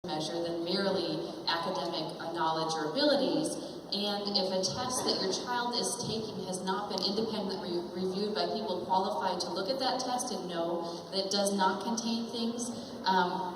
measure than merely academic knowledge or abilities. And if a test that your child is taking has not been independently reviewed by people qualified to look at that test and know that it does not contain things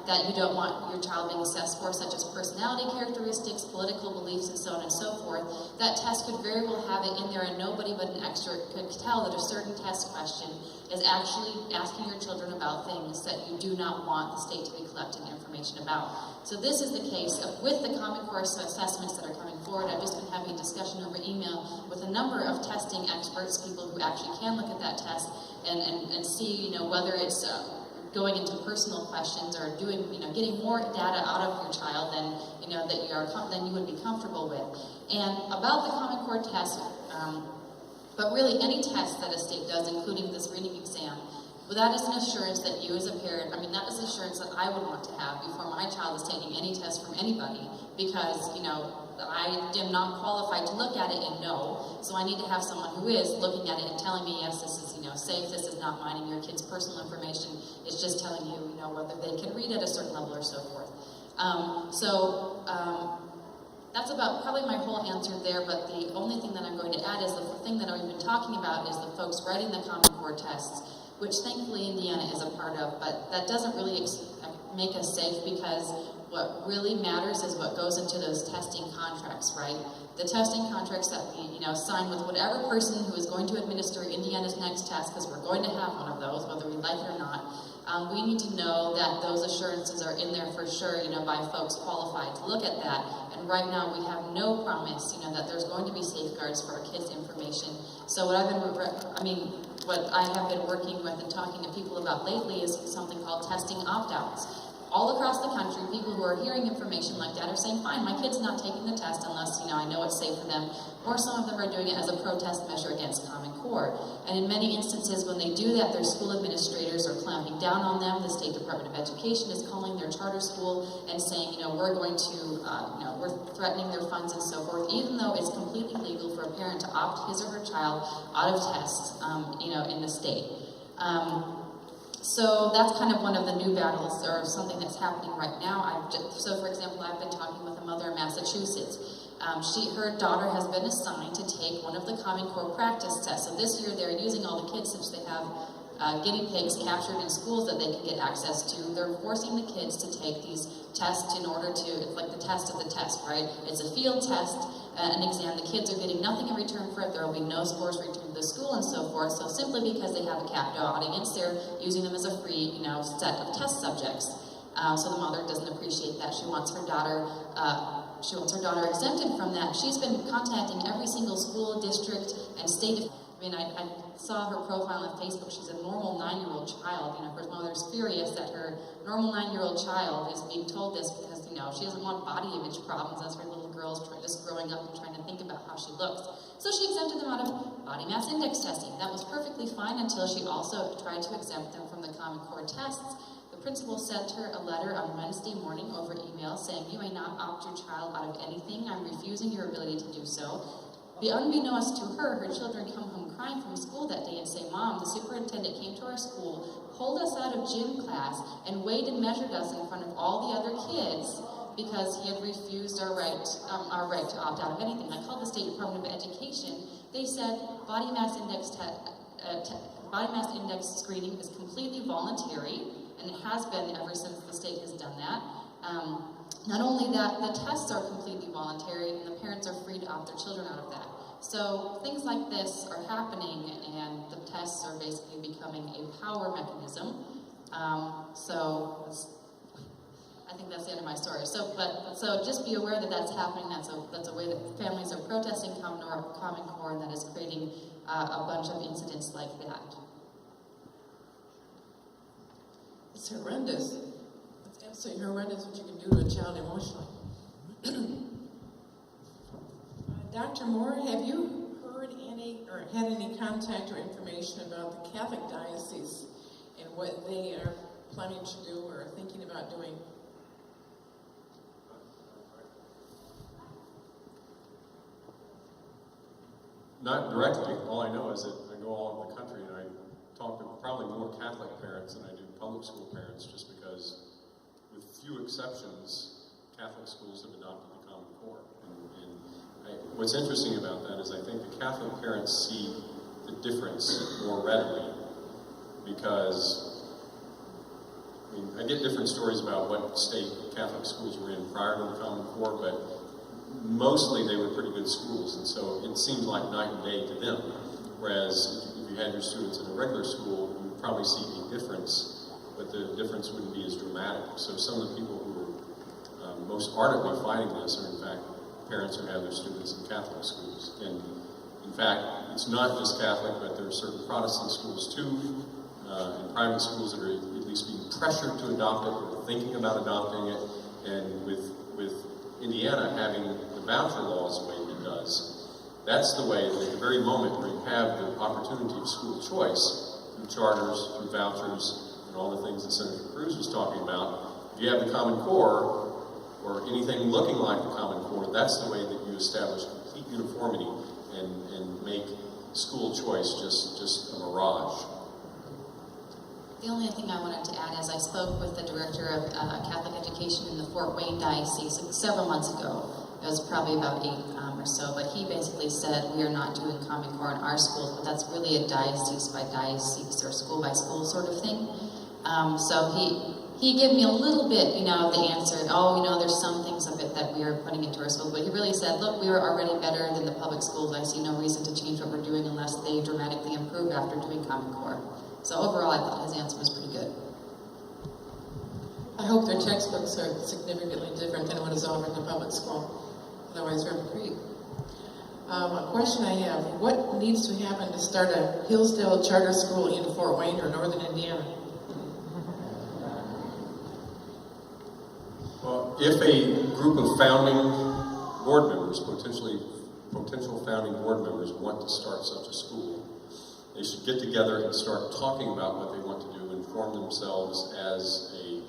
that you don't want your child being assessed for, such as personality characteristics, political beliefs, and so on and so forth, that test could very well have it in there, and nobody but an expert could tell that a certain test question is actually asking your children about things that you do not want the state to be collecting information about. So this is the case with the Common Core assessments that are coming forward. I've just been having a discussion over email with a number of testing experts, people who actually can look at that test and see, whether it's going into personal questions or doing, getting more data out of your child than, than you would be comfortable with. And about the Common Core test, but really any test that a state does, including this reading exam, well, that is an assurance that you as a parent, that is an assurance that I would want to have before my child is taking any test from anybody, because, I am not qualified to look at it and know, so I need to have someone who is looking at it and telling me, yes, this is, safe, this is not mining your kid's personal information, it's just telling you, whether they can read at a certain level or so forth. That's about probably my whole answer there, but the only thing that I'm going to add is the thing that we've been talking about is the folks writing the Common Core tests, which thankfully Indiana is a part of, but that doesn't really make us safe, because what really matters is what goes into those testing contracts, right? The testing contracts that we, sign with whatever person who is going to administer Indiana's next test, because we're going to have one of those, whether we like it or not. We need to know that those assurances are in there for sure, by folks qualified to look at that. And right now we have no promise, that there's going to be safeguards for our kids' information. So what what I have been working with and talking to people about lately is something called testing opt-outs. All across the country, people who are hearing information like that are saying, fine, my kid's not taking the test unless, I know it's safe for them. Or some of them are doing it as a protest measure against Common Core. And in many instances, when they do that, their school administrators are clamping down on them. The State Department of Education is calling their charter school and saying, we're going to, we're threatening their funds and so forth, even though it's completely legal for a parent to opt his or her child out of tests, in the state. So that's kind of one of the new battles, or something that's happening right now. So for example, I've been talking with a mother in Massachusetts. Her daughter has been assigned to take one of the Common Core practice tests. So this year they're using all the kids, since they have guinea pigs captured in schools that they can get access to. They're forcing the kids to take these tests in order to, it's like the test of the test, right? It's a field test, an exam. The kids are getting nothing in return for it. There will be no scores returned to the school and so forth. So simply because they have a capital audience, they're using them as a free, set of test subjects. So the mother doesn't appreciate that. She wants her daughter exempted from that. She's been contacting every single school, district, and state. I saw her profile on Facebook. She's a normal 9-year-old child. Her mother's furious that her normal 9-year-old child is being told this because, she doesn't want body image problems as her little girl's just growing up and trying to think about how she looks. So she exempted them out of body mass index testing. That was perfectly fine until she also tried to exempt them from the Common Core tests. The principal sent her a letter on Wednesday morning over email saying, you may not opt your child out of anything. I'm refusing your ability to do so. Unbeknownst to her, her children come home crying from school that day and say, Mom, the superintendent came to our school, pulled us out of gym class, and weighed and measured us in front of all the other kids because he had refused our right to opt out of anything. I called the State Department of Education. They said body mass index screening is completely voluntary, and it has been ever since the state has done that. Not only that, the tests are completely voluntary, and the parents are free to opt their children out of that. So things like this are happening, and the tests are basically becoming a power mechanism. I think that's the end of my story. So just be aware that that's happening. That's a way that families are protesting Common Core, and that is creating a bunch of incidents like that. It's horrendous. It's absolutely horrendous what you can do to a child emotionally. Dr. Moore, have you heard any or had any contact or information about the Catholic diocese and what they are planning to do or thinking about doing? Not directly. All I know is that I go all over the country and I talk to probably more Catholic parents than I do public school parents, just because, with few exceptions, Catholic schools have adopted the Common Core. What's interesting about that is I think the Catholic parents see the difference more readily because, I get different stories about what state Catholic schools were in prior to the Common Core, but mostly they were pretty good schools, and so it seemed like night and day to them. Whereas if you had your students in a regular school, you would probably see a difference, but the difference wouldn't be as dramatic. So some of the people who were most ardently fighting this are in fact parents who have their students in Catholic schools. And in fact, it's not just Catholic, but there are certain Protestant schools too, and private schools that are at least being pressured to adopt it or thinking about adopting it. And with Indiana having the voucher laws the way it does, that's the way that at the very moment where you have the opportunity of school choice through charters, through vouchers, and all the things that Senator Cruz was talking about, if you have the Common Core, or anything looking like the Common Core, that's the way that you establish complete uniformity and make school choice just a mirage. The only thing I wanted to add is I spoke with the director of Catholic education in the Fort Wayne Diocese several months ago. It was probably about 8 or so, but he basically said we are not doing Common Core in our schools, but that's really a diocese by diocese or school by school sort of thing. So he gave me a little bit, of the answer. There's some things of it that we are putting into our schools, but he really said, look, we are already better than the public schools. I see no reason to change what we're doing unless they dramatically improve after doing Common Core. So overall, I thought his answer was pretty good. I hope their textbooks are significantly different than what is offered in the public school. Otherwise, they're great. A question I have, what needs to happen to start a Hillsdale charter school in Fort Wayne or Northern Indiana? Well, if a group of founding board members, potential founding board members want to start such a school, they should get together and start talking about what they want to do and form themselves as a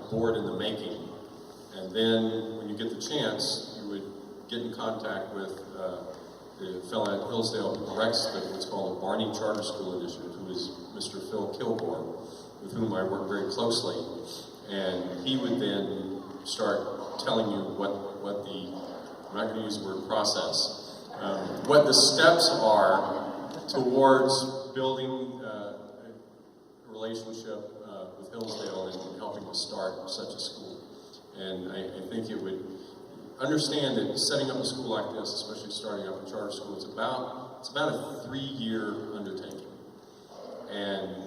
board in the making. And then when you get the chance, you would get in contact with the fellow at Hillsdale who directs what's called the Barney Charter School Initiative, who is Mr. Phil Kilgore, with whom I work very closely. And he would then start telling you what the, I'm not going to use the word process, what the steps are towards building a relationship with Hillsdale and helping to start such a school. And I think it would understand that setting up a school like this, especially starting up a charter school, it's about a 3-year undertaking. And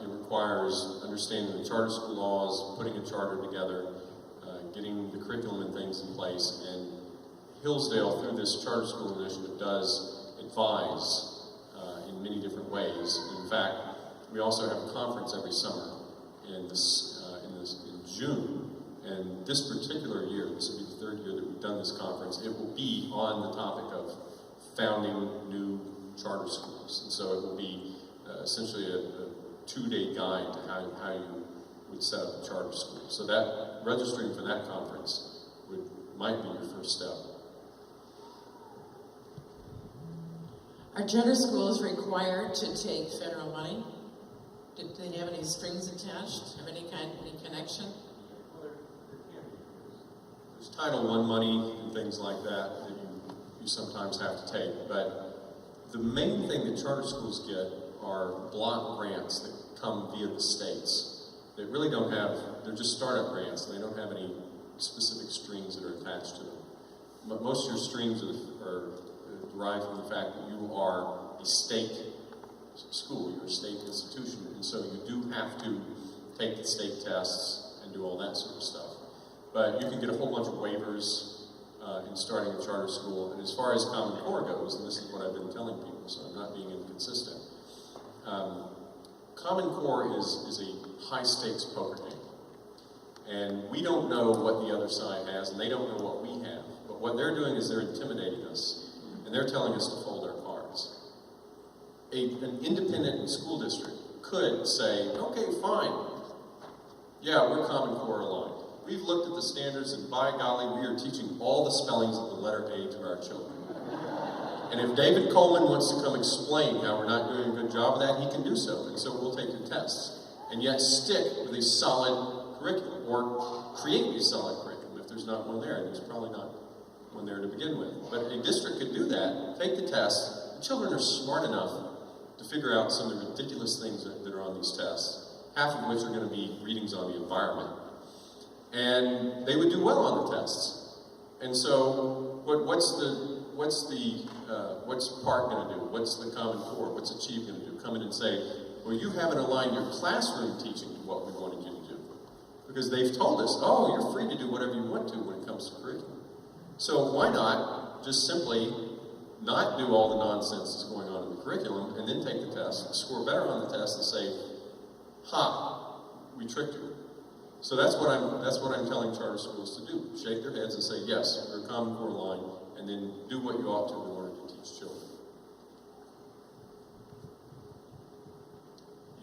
it requires understanding the charter school laws, putting a charter together, getting the curriculum and things in place. And Hillsdale, through this charter school initiative, does advise in many different ways. In fact, we also have a conference every summer in June. And this particular year, this will be the 3rd year that we've done this conference, it will be on the topic of founding new charter schools. And so it will be essentially a 2-day guide to how you would set up a charter school. So that registering for that conference might be your first step. Are charter schools required to take federal money? Do they have any strings attached? Have any connection? There's Title I money and things like that you sometimes have to take, but the main thing that charter schools get are block grants that come via the states. They really don't have, they're just startup grants. They don't have any specific strings that are attached to them. But most of your strings are derived from the fact that you are a state school, you're a state institution, and so you do have to take the state tests and do all that sort of stuff. But you can get a whole bunch of waivers in starting a charter school. And as far as Common Core goes, and this is what I've been telling people, so I'm not being inconsistent, Common Core is a high-stakes poker game. And we don't know what the other side has, and they don't know what we have. But what they're doing is they're intimidating us, and they're telling us to fold our cards. An independent school district could say, okay, fine. Yeah, we're Common Core aligned. We've looked at the standards, and by golly, we are teaching all the spellings of the letter A to our children. And if David Coleman wants to come explain how we're not doing a good job of that, he can do so. And so we'll take your tests. And yet stick with a solid curriculum. Or create a solid curriculum if there's not one there. There's probably not one there to begin with. But a district could do that, take the test. The children are smart enough to figure out some of the ridiculous things that are on these tests, half of which are going to be readings on the environment. And they would do well on the tests. And so what's PART going to do? What's the Common Core? What's Achieve going to do? Come in and say, well, you haven't aligned your classroom teaching to what we wanted you to do. Because they've told us, oh, you're free to do whatever you want to when it comes to curriculum. So why not just simply not do all the nonsense that's going on in the curriculum and then take the test, score better on the test, and say, ha, we tricked you. So that's what I'm telling charter schools to do. Shake their heads and say, yes, we're a Common Core line, and then do what you ought to in order to teach children.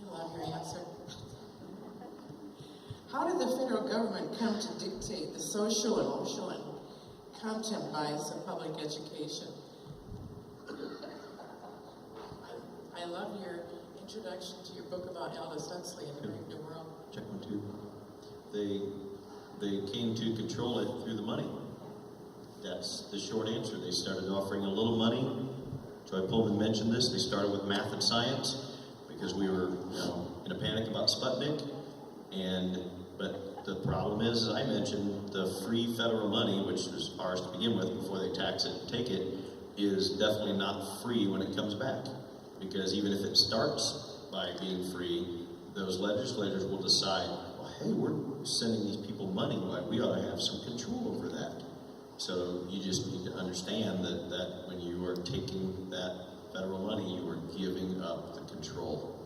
I love your answer. How did the federal government come to dictate the social, emotional, and content bias of public education? I love your introduction to your book about Aldous Huxley and the Brave New World. Check 1, 2. They came to control it through the money. That's the short answer. They started offering a little money. Troy Pullman mentioned this. They started with math and science because we were in a panic about Sputnik. But the problem is, as I mentioned, the free federal money, which is ours to begin with before they tax it and take it, is definitely not free when it comes back. Because even if it starts by being free, those legislators will decide, well, hey, we're sending these people money, like we ought to have some control over that. So you just need to understand that when you are taking that federal money, you are giving up the control.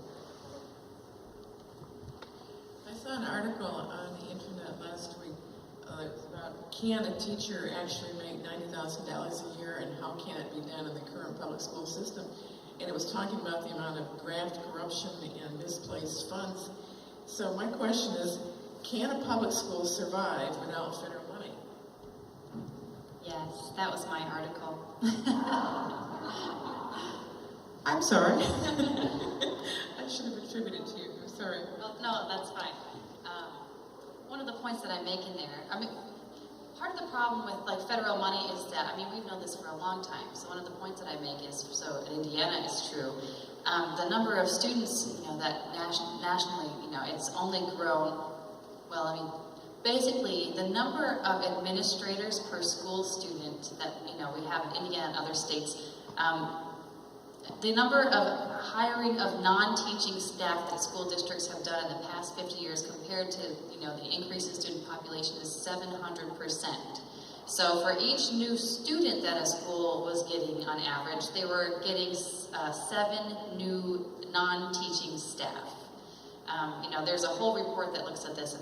I saw an article on the internet last week about can a teacher actually make $90,000 a year and how can it be done in the current public school system? And it was talking about the amount of graft, corruption, and misplaced funds. So my question is, can a public school survive without federal money? Yes, that was my article. I'm sorry. I should have attributed to you. I'm sorry. Well, no, that's fine. One of the points that I make in there, part of the problem with federal money is that, we've known this for a long time. So one of the points that I make is, so in Indiana it's true, the number of students, that nationally, it's only grown, basically the number of administrators per school student that, we have in Indiana and other states, the number of hiring of non-teaching staff that school districts have done in the past 50 years compared to, the increase in student population is 700%. So for each new student that a school was getting on average, they were getting 7 new non-teaching staff. There's a whole report that looks at this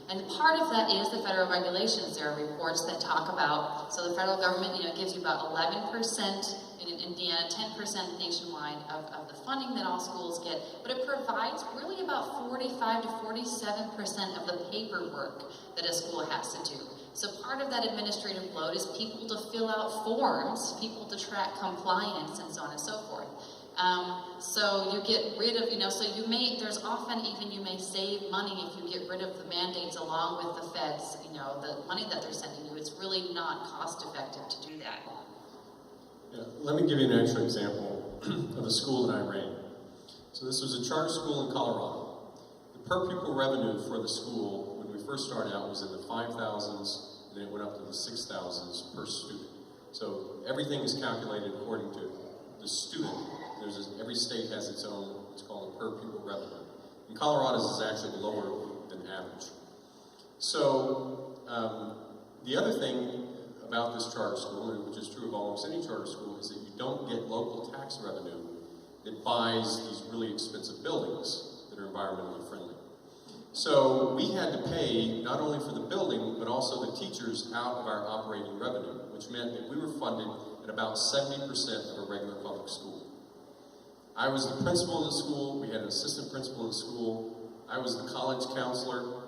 and part of that is the federal regulations. There are reports that talk about, so the federal government, gives you about 11% in Indiana, 10% nationwide of the funding that all schools get, but it provides really about 45 to 47% of the paperwork that a school has to do. So part of that administrative load is people to fill out forms, people to track compliance, and so on and so forth. So you get rid of, there's often even you may save money if you get rid of the mandates along with the feds, the money that they're sending you. It's really not cost effective to do that. Yeah, let me give you an extra example of a school that I ran. So this was a charter school in Colorado. The per pupil revenue for the school when we first started out was in the 5,000s, and then it went up to the 6,000s per student. So everything is calculated according to the student. Every state has its own, it's called a per pupil revenue. In Colorado's is actually lower than average. So the other thing about this charter school, which is true of almost any charter school, is that you don't get local tax revenue that buys these really expensive buildings that are environmentally friendly. So we had to pay not only for the building, but also the teachers out of our operating revenue, which meant that we were funded at about 70% of a regular public school. I was the principal of the school, we had an assistant principal in the school, I was the college counselor,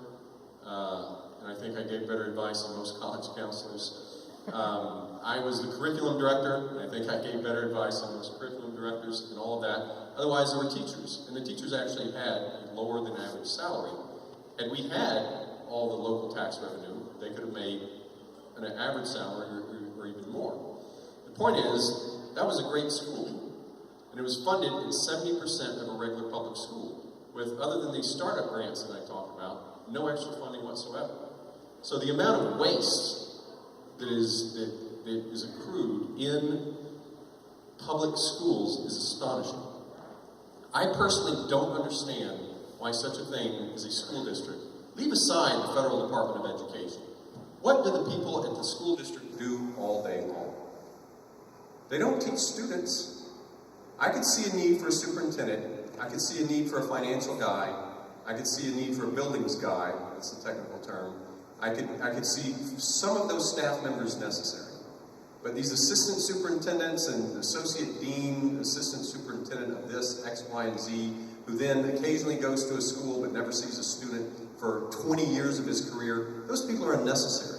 and I think I gave better advice than most college counselors. I was the curriculum director, and I think I gave better advice than most curriculum directors and all of that. Otherwise, there were teachers, and the teachers actually had a lower than average salary. Had we had all the local tax revenue, they could have made an average salary or even more. The point is, that was a great school, and it was funded in 70% of a regular public school, with, other than these startup grants that I talked about, no extra funding whatsoever. So the amount of waste that is accrued in public schools is astonishing. I personally don't understand why such a thing as a school district, leave aside the Federal Department of Education, what do the people at the school district do all day long? They don't teach students. I could see a need for a superintendent. I could see a need for a financial guy. I could see a need for a buildings guy. That's the technical term. I could see some of those staff members necessary. But these assistant superintendents and associate dean, assistant superintendent of this, X, Y, and Z, who then occasionally goes to a school but never sees a student for 20 years of his career, those people are unnecessary.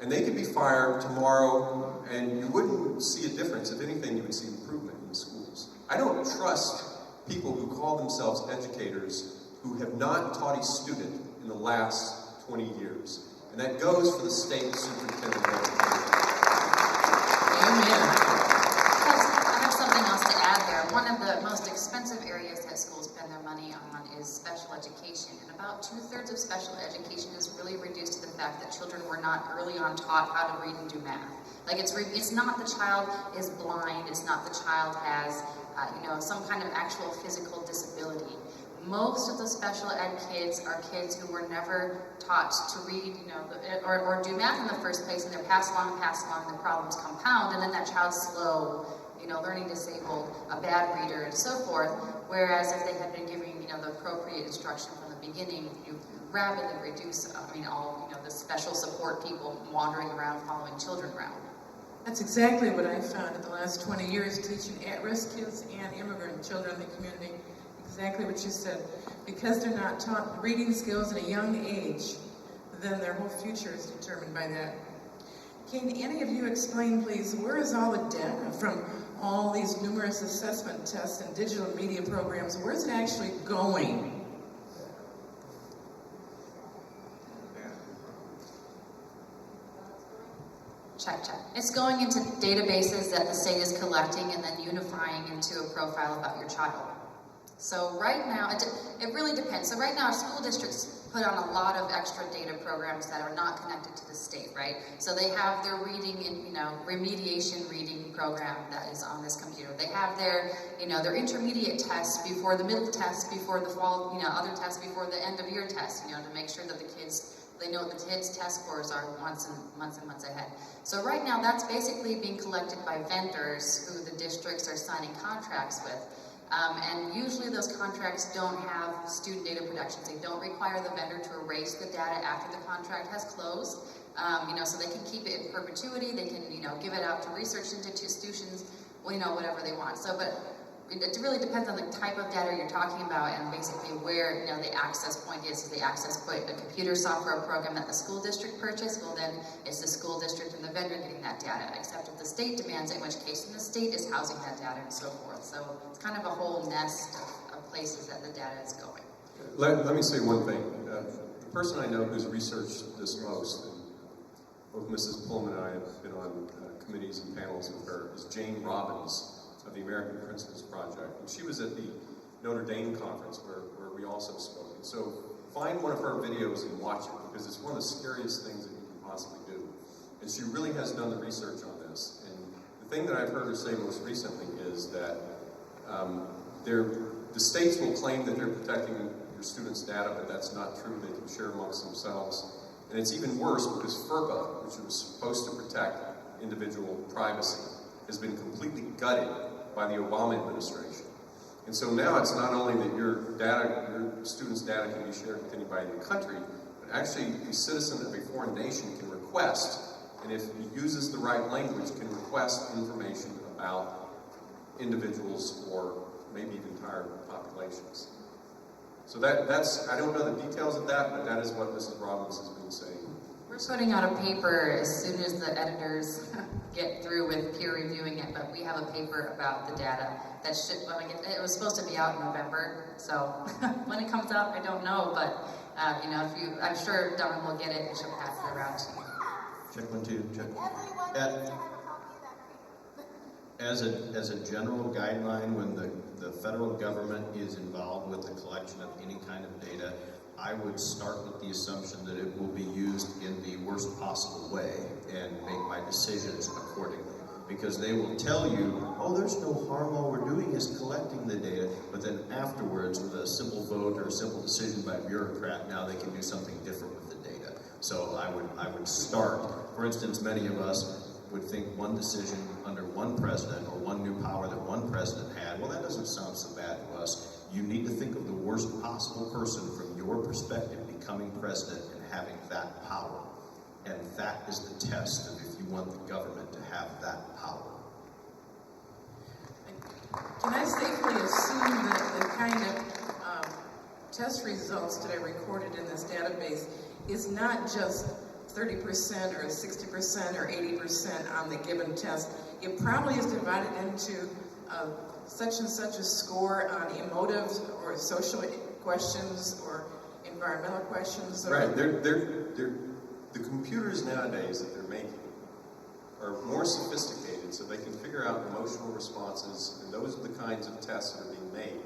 And they could be fired tomorrow, and you wouldn't see a difference. If anything, you would see improvement in the schools. I don't trust people who call themselves educators who have not taught a student in the last 20 years. And that goes for the state superintendent of education. Amen. I have something else to add there. One of the most expensive areas that schools spend their money on is special education. And about 2/3 of special education is really reduced to the fact that children were not early on taught how to read and do math. Like it's not the child is blind, it's not the child has some kind of actual physical disability. Most of the special ed kids are kids who were never taught to read, or do math in the first place, and they're passed along, and the problems compound, and then that child's slow, learning disabled, a bad reader, and so forth. Whereas if they had been giving, the appropriate instruction from the beginning, you rapidly reduce, the special support people wandering around following children around. That's exactly what I found in the last 20 years, teaching at-risk kids and immigrant children in the community. Exactly what you said. Because they're not taught reading skills at a young age, then their whole future is determined by that. Can any of you explain, please, where is all the data from all these numerous assessment tests and digital media programs? Where is it actually going? Check. It's going into databases that the state is collecting and then unifying into a profile about your child. So right now, it really depends. So right now, school districts put on a lot of extra data programs that are not connected to the state, right? So they have their reading and, remediation reading program that is on this computer. They have their, their intermediate tests before the middle test, before the fall, other tests before the end of year test, to make sure that the kids, they know what the kids' test scores are months and months ahead. So right now, that's basically being collected by vendors who the districts are signing contracts with. And usually those contracts don't have student data protections. They don't require the vendor to erase the data after the contract has closed. So they can keep it in perpetuity. They can, give it out to research institutions, whatever they want. So, but it really depends on the type of data you're talking about and basically where, the access point is. If the access point, a computer software program that the school district purchased, well then it's the school district and the vendor getting that data, except if the state demands it, in which case then the state is housing that data and so forth. So it's kind of a whole nest of places that the data is going. Let me say one thing. The person I know who's researched this most, and both Mrs. Pullman and I have been on committees and panels with her, is Jane Robbins of the American Principles Project. And she was at the Notre Dame conference where we also spoke. And so find one of her videos and watch it, because it's one of the scariest things that you can possibly do. And she really has done the research on this. And the thing that I've heard her say most recently is that the states will claim that they're protecting your students' data, but that's not true. They can share amongst themselves. And it's even worse because FERPA, which was supposed to protect individual privacy, has been completely gutted by the Obama administration. And so now it's not only that your students' data can be shared with anybody in the country, but actually a citizen of a foreign nation can request, and if he uses the right language, can request information about individuals or maybe even entire populations. So that's, I don't know the details of that, but that is what Mrs. Robbins has been saying. We're putting out a paper as soon as the editors get through with peer reviewing it, but we have a paper about the data that it was supposed to be out in November, so when it comes out, I don't know, but I'm sure Dawn will get it and she'll pass it around to you. Check 1, 2, check. Everyone Yeah. needs to have a copy of that agreement. As a general guideline, when the federal government is involved with the collection of any kind of data, I would start with the assumption that it will be used in the worst possible way and make my decisions accordingly. Because they will tell you, oh, there's no harm, all we're doing is collecting the data, but then afterwards, with a simple vote or a simple decision by a bureaucrat, now they can do something different with the data. So I would start, for instance, many of us would think one decision under one president or one new power that one president had, well, that doesn't sound so bad to us. You need to think of the worst possible person from your perspective becoming president and having that power. And that is the test of if you want the government to have that power. Can I safely assume that the kind of test results that are recorded in this database is not just 30% or 60% or 80% on the given test? It probably is divided into such and such a score on emotive or social questions or environmental questions. Or Right. The computers nowadays that they're making are more sophisticated, so they can figure out emotional responses, and those are the kinds of tests that are being made.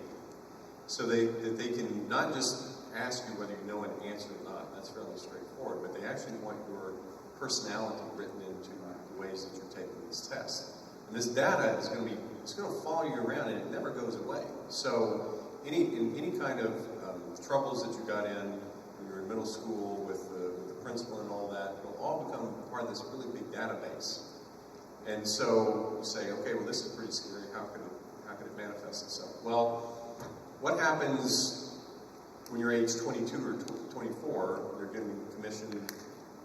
So that they can not just ask you whether you know an answer or not, that's fairly straightforward, but they actually want your personality written into the ways that you're taking these tests. And this data is going to follow you around, and it never goes away. So any kind of troubles that you got in when you were in middle school with the principal and all that, it'll all become part of this really big database. And so you say, okay, well, this is pretty scary. How could it manifest itself? Well, what happens when you're age 22 or 24? You're getting commissioned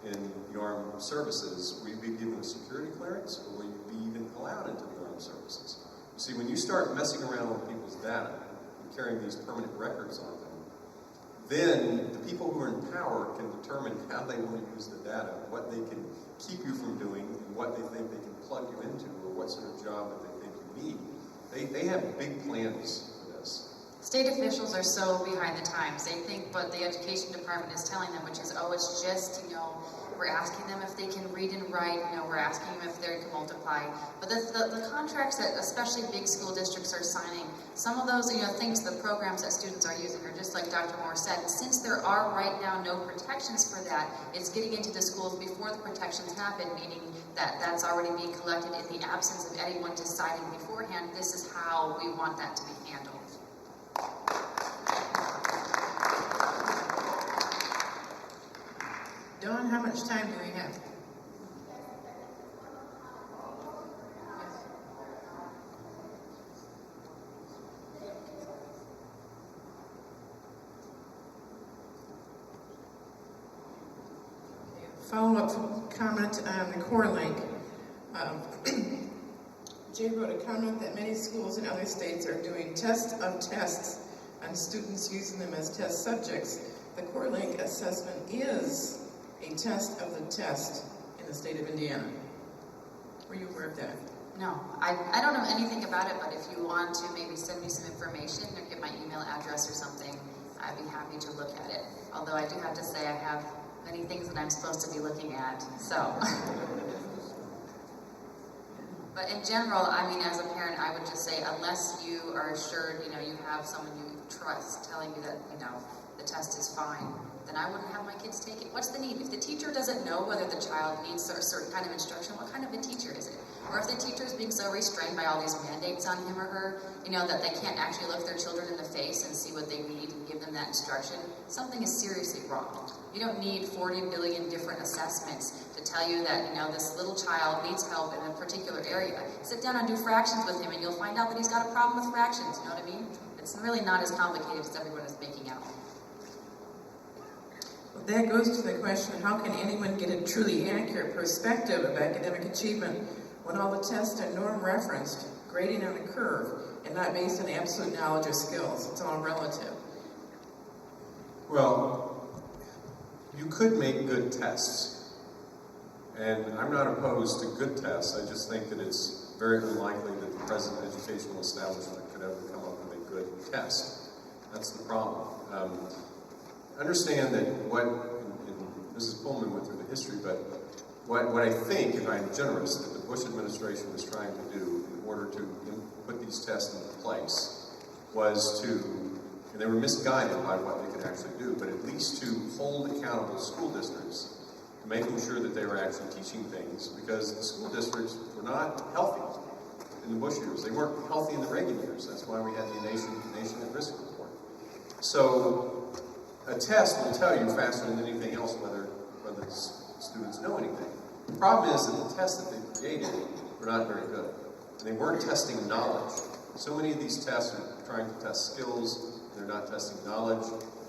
in the armed services. Will you be given a security clearance, or will you be even allowed into the armed services? You see, when you start messing around with people's data and carrying these permanent records on them, then the people who are in power can determine how they want to use the data, what they can keep you from doing, and what they think they can plug you into, or what sort of job that they think you need. They have big plans for this. State officials are so behind the times. They think what the education department is telling them, which is, oh, it's just, we're asking them if they can read and write, we're asking them if they can multiply. But the contracts that especially big school districts are signing, some of those, things, the programs that students are using are just like Dr. Moore said. And since there are right now no protections for that, it's getting into the schools before the protections happen, meaning that that's already being collected in the absence of anyone deciding beforehand, this is how we want that to be handled. Dawn, how much time do we have? Follow-up comment on the core link. Jay wrote a comment that many schools in other states are doing tests of tests on students using them as test subjects. The core link assessment is a test of the test in the state of Indiana. Were you aware of that? No, I don't know anything about it, but if you want to maybe send me some information or get my email address or something, I'd be happy to look at it. Although I do have to say I have many things that I'm supposed to be looking at, so. But in general, as a parent, I would just say, unless you are assured, you have someone you trust telling you that, the test is fine, then I wouldn't have my kids take it. What's the need? If the teacher doesn't know whether the child needs a certain kind of instruction, what kind of a teacher is it? Or if the teacher is being so restrained by all these mandates on him or her, that they can't actually look their children in the face and see what they need and give them that instruction, something is seriously wrong. You don't need 40 billion different assessments to tell you that, this little child needs help in a particular area. Sit down and do fractions with him and you'll find out that he's got a problem with fractions, you know what I mean? It's really not as complicated as everyone is making out. Well, that goes to the question, how can anyone get a truly accurate perspective of academic achievement when all the tests are norm-referenced, grading on a curve, and not based on absolute knowledge or skills? It's all relative. Well, you could make good tests. And I'm not opposed to good tests. I just think that it's very unlikely that the present educational establishment could ever come up with a good test. That's the problem. understand that and Mrs. Pullman went through the history, but what I think, if I'm generous, that the Bush administration was trying to do in order to put these tests into place was to, and they were misguided by what they could actually do, but at least to hold accountable school districts, making sure that they were actually teaching things, because the school districts were not healthy in the Bush years. They weren't healthy in the Reagan years. That's why we had the Nation at Risk report. So a test will tell you faster than anything else whether students know anything. The problem is that the tests that they created were not very good. And they weren't testing knowledge. So many of these tests are trying to test skills, they're not testing knowledge,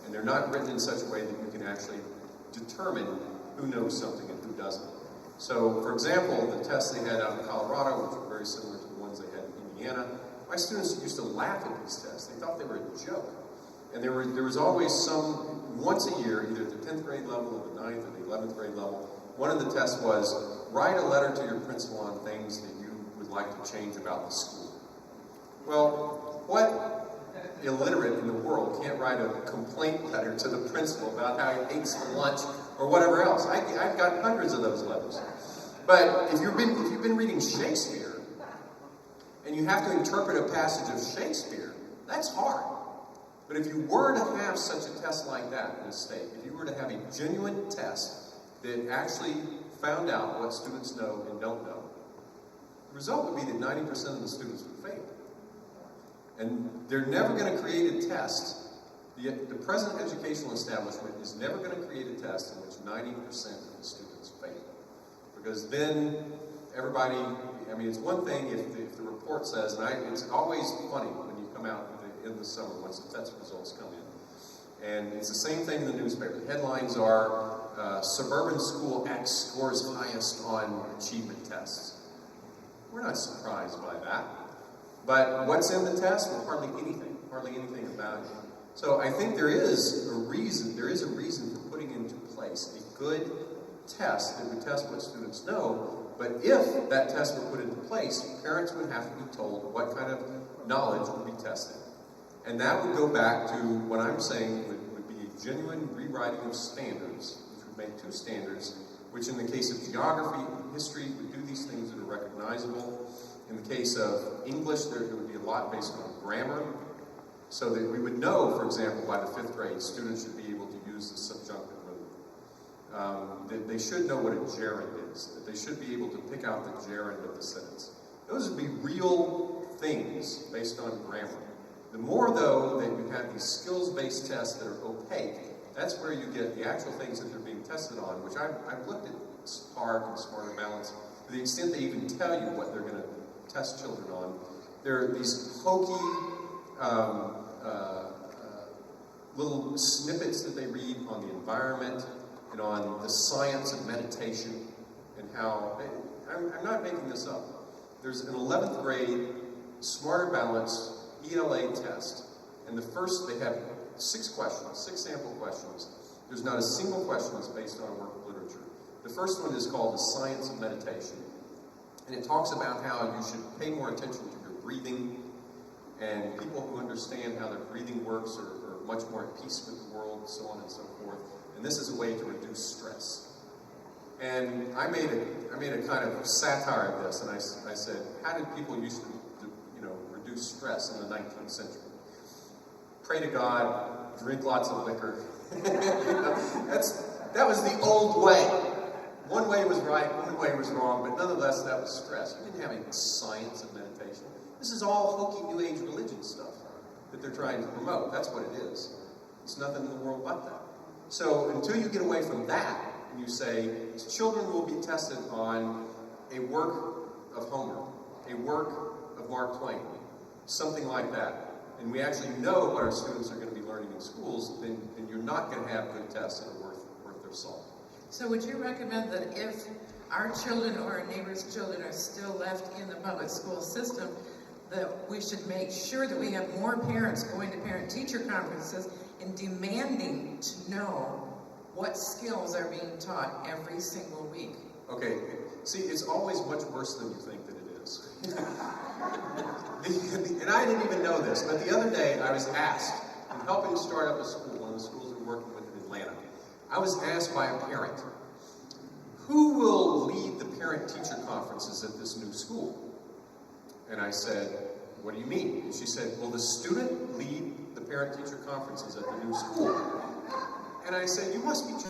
and they're not written in such a way that you can actually determine who knows something and who doesn't. So, for example, the tests they had out in Colorado, which were very similar to the ones they had in Indiana, my students used to laugh at these tests. They thought they were a joke. And there was always once a year, either at the 10th grade level or the 9th or the 11th grade level, one of the tests was, write a letter to your principal on things that you would like to change about the school. Well, what illiterate in the world can't write a complaint letter to the principal about how he hates lunch or whatever else? I've got hundreds of those letters. But if you've been reading Shakespeare, and you have to interpret a passage of Shakespeare, that's hard. But if you were to have such a test like that in a state, if you were to have a genuine test that actually found out what students know and don't know, the result would be that 90% of the students would fail. And they're never going to create a test. The present educational establishment is never going to create a test in which 90% of the students fail. Because then everybody, I mean, it's one thing if the report says, and it's always funny when you come out in the summer once the test results come in. And it's the same thing in the newspaper. The headlines are, suburban school X scores highest on achievement tests. We're not surprised by that. But what's in the test? Well, hardly anything about it. So I think there is a reason for putting into place a good test that would test what students know. But if that test were put into place, parents would have to be told what kind of knowledge would be tested. And that would go back to what I'm saying would be a genuine rewriting of standards, which would make two standards, which in the case of geography and history would do these things that are recognizable. In the case of English, there would be a lot based on grammar, so that we would know, for example, by the 5th grade, students should be able to use the subjunctive mood. That they should know what a gerund is, that they should be able to pick out the gerund of the sentence. Those would be real things based on grammar. The more, though, that you have these skills-based tests that are opaque, that's where you get the actual things that they're being tested on, which I've looked at Spark and Smarter Balance, to the extent they even tell you what they're going to test children on. There are these hokey little snippets that they read on the environment and on the science of meditation and how, I'm not making this up. There's an 11th grade Smarter Balance ELA test, and they have 6 questions, 6 sample questions. There's not a single question that's based on work of literature. The first one is called the science of meditation. And it talks about how you should pay more attention to your breathing, and people who understand how their breathing works are much more at peace with the world, and so on and so forth. And this is a way to reduce stress. And I made a kind of satire of this, and I said, how did people used to reduce stress in the 19th century? Pray to God, drink lots of liquor. That was the old way. One way was right, one way was wrong, but nonetheless, that was stress. You didn't have any science of meditation. This is all hokey New Age religion stuff that they're trying to promote. That's what it is. It's nothing in the world but that. So until you get away from that, and you say, children will be tested on a work of Homer, a work of Mark Twain, something like that, and we actually know what our students are going to be learning in schools, then you're not going to have good tests that are worth their salt. So would you recommend that if our children or our neighbors' children are still left in the public school system, that we should make sure that we have more parents going to parent-teacher conferences and demanding to know what skills are being taught every single week? Okay, see, it's always much worse than you think that it is. And I didn't even know this, but the other day I was asked, in helping start up a school, one of the schools we're working with in I was asked by a parent, who will lead the parent-teacher conferences at this new school? And I said, what do you mean? And she said, will the student lead the parent-teacher conferences at the new school? And I said, you must be